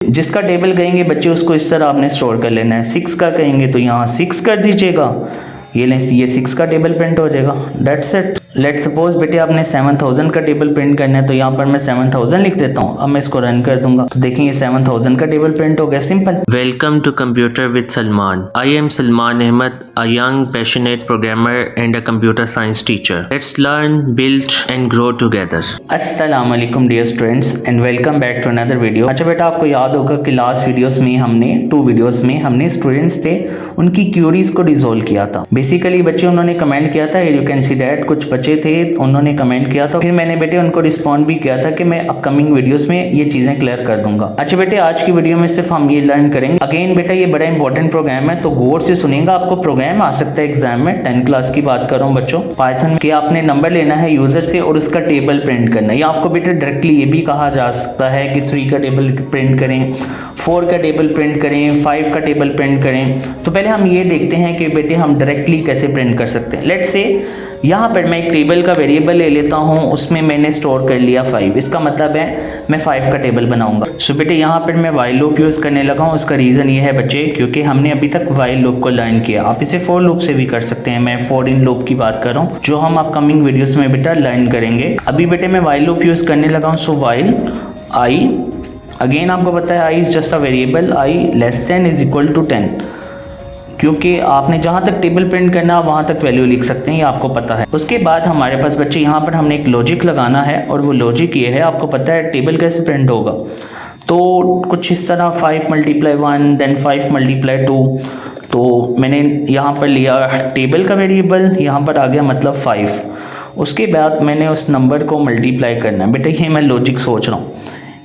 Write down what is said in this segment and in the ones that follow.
जिसका टेबल कहेंगे बच्चे उसको इस तरह आपने स्टोर कर लेना है। 6 का कहेंगे तो यहाँ 6 कर दीजिएगा, ये लें, ये 6 का टेबल प्रिंट हो जाएगा। That's it. लेट सपोज बेटे आपने 7000 का टेबल प्रिंट करना है, तो यहाँ पर मैं 7000 लिख देता हूँ। अब मैं इसको रन कर दूंगा तो देखें ये 7000 का टेबल प्रिंट हो गया। Simple. Welcome to Computer with Salman. I am Salman Ahmed, a young passionate programmer and a computer science teacher. Let's learn, build and grow together. अस्सलाम वालेकुम dear students and welcome back to another video. अच्छा बेटा, आपको याद होगा कि last videos में हमने 2 वीडियोस में हमने स्टूडेंट्स थे उनकी क्यूरीज को रिजोल्व किया था। बेसिकली बच्चे उन्होंने कमेंट किया था, यू कैन सी दैट, कुछ बच्चे थे उन्होंने कमेंट किया था, फिर मैंने बेटे उनको रिस्पॉन्ड भी किया था कि मैं अपकमिंग वीडियोस में ये चीजें क्लियर कर दूंगा। अच्छा बेटे, आज की वीडियो में सिर्फ हम ये लर्न करेंगे। अगेन बेटा ये बड़ा इंपॉर्टेंट प्रोग्राम है, तो गौर से सुनेगा। आपको प्रोग्राम आ सकता है एग्जाम में, 10th क्लास की बात कर रहा हूँ बच्चों। पाइथन के आपने नंबर लेना है यूजर से और उसका टेबल प्रिंट करना है। या आपको बेटे डायरेक्टली ये भी कहा जा सकता है कि 3 का टेबल प्रिंट करें, 4 का टेबल प्रिंट करें, 5 का टेबल प्रिंट करें। तो पहले हम ये देखते हैं कि बेटे हम डायरेक्टली कैसे प्रिंट कर सकते हैं। लेट्स से यहाँ पर मैं एक टेबल का वेरिएबल ले लेता हूँ, उसमें मैंने स्टोर कर लिया 5। इसका मतलब है मैं 5 का टेबल बनाऊंगा। सो बेटे यहाँ पर मैं वाइल लूप यूज़ करने लगा हूँ। उसका रीज़न ये है बच्चे क्योंकि हमने अभी तक वाइल लूप को लर्न किया। आप इसे फॉर लूप से भी कर सकते हैं। मैं फॉर इन लूप की बात कर रहा हूँ जो हम अपकमिंग वीडियोस में बेटा लर्न करेंगे। अभी बेटे मैं वाइल लूप यूज़ करने लगा हूँ। सो वाइल आई, अगेन आपको पता है i is just a variable, i less than is equal to 10, क्योंकि आपने जहाँ तक टेबल प्रिंट करना वहाँ तक वैल्यू लिख सकते हैं, ये आपको पता है। उसके बाद हमारे पास बच्चे यहाँ पर हमने एक लॉजिक लगाना है और वो लॉजिक ये है, आपको पता है टेबल कैसे प्रिंट होगा। तो कुछ इस तरह 5 × 1 देन 5 × 2। तो मैंने यहाँ पर लिया टेबल का वेरिएबल, यहाँ पर आ गया मतलब 5। उसके बाद मैंने उस नंबर को मल्टीप्लाई करना है। बेटा ये मैं लॉजिक सोच रहा हूँ,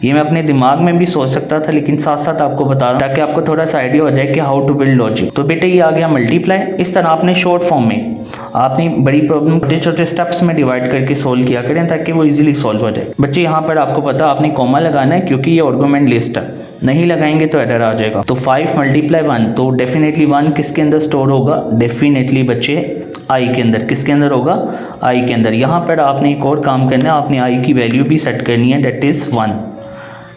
ये मैं अपने दिमाग में भी सोच सकता था लेकिन साथ साथ आपको बता रहा ताकि आपको थोड़ा सा आइडिया हो जाए कि हाउ टू बिल्ड लॉजिक। तो बेटे ये आ गया मल्टीप्लाई। इस तरह आपने शॉर्ट फॉर्म में आपने बड़ी प्रॉब्लम छोटे छोटे स्टेप्स में डिवाइड करके सोल्व किया करें ताकि वो इजीली सॉल्व हो जाए। बच्चे यहाँ पर आपको पता आपने कॉमा लगाना है क्योंकि ये आर्गुमेंट लिस्ट है, नहीं लगाएंगे तो एरर आ जाएगा। तो 5 × 1, तो डेफिनेटली 1 किसके अंदर स्टोर होगा, डेफिनेटली बच्चे आई के अंदर। किसके अंदर होगा, आई के अंदर। यहाँ पर आपने एक और काम करना है, आपने आई की वैल्यू भी सेट करनी है, डेट इज 1।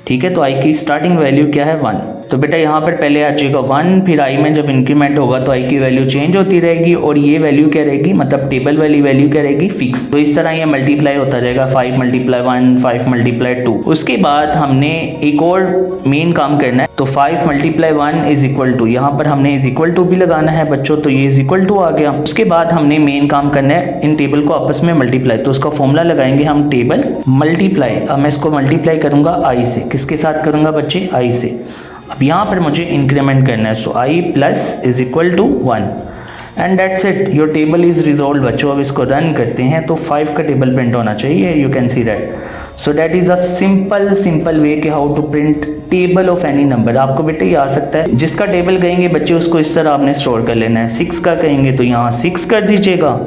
ठीक है, तो आई की स्टार्टिंग वैल्यू क्या है, 1। तो बेटा यहाँ पर पहले आ जाएगा 1, फिर आई में जब इंक्रीमेंट होगा तो आई की वैल्यू चेंज होती रहेगी और ये वैल्यू क्या रहेगी, मतलब टेबल वाली वैल्यू क्या रहेगी, फिक्स। तो इस तरह ये मल्टीप्लाई होता जाएगा, 5 × 1, 5 × 2। उसके बाद हमने एक और मेन काम करना है। तो 5 × 1 इज इक्वल टू, यहाँ पर हमने इज इक्वल टू भी लगाना है बच्चों, तो ये इज इक्वल टू आ गया। उसके बाद हमने मेन काम करना है इन टेबल को आपस में मल्टीप्लाई। तो उसका फॉर्मूला लगाएंगे हम, टेबल मल्टीप्लाई। अब मैं इसको मल्टीप्लाई करूंगा आई से। किसके साथ करूंगा बच्चे, आई से। अब यहाँ पर मुझे इंक्रीमेंट करना है, so i plus is equal to 1 and that's it, your table is resolve बच्चों। अब इसको रन करते हैं तो 5 का टेबल प्रिंट होना चाहिए, you can see that. So that is a simple way कि how to print table of any number. आपको बेटे ये आ सकता है, जिसका टेबल कहेंगे बच्चे उसको इस तरह आपने स्टोर कर लेना है। 6 का कहेंगे तो यहाँ 6 कर दीजिएगा,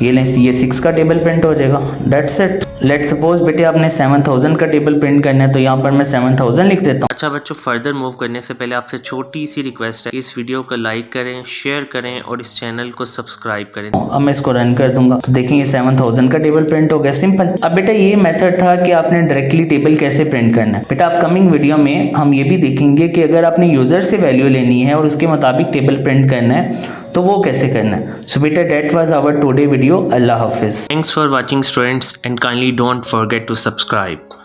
ये लें, ये 6 का टेबल प्रिंट हो जाएगा। That's it. लेट सपोज बेटे आपने 7000 का टेबल प्रिंट करना है, तो यहाँ पर मैं 7000 लिख देता हूँ। अच्छा बच्चों, फर्दर मूव करने से पहले आपसे छोटी सी रिक्वेस्ट है, इस वीडियो को लाइक करें, शेयर करें और इस चैनल को सब्सक्राइब करें। अब मैं इसको रन कर दूंगा तो देखेंगे 7000 का टेबल प्रिंट हो गया। सिंपल। अब बेटा ये मेथड था कि आपने डायरेक्टली टेबल कैसे प्रिंट करना है। बेटा अपकमिंग वीडियो में हम ये भी देखेंगे कि अगर आपने यूजर से वैल्यू लेनी है और उसके मुताबिक टेबल प्रिंट करना है तो वो कैसे करना है। सो बेटा that was our today video. अल्लाह हाफिज। Thanks for watching students and kindly don't forget to subscribe.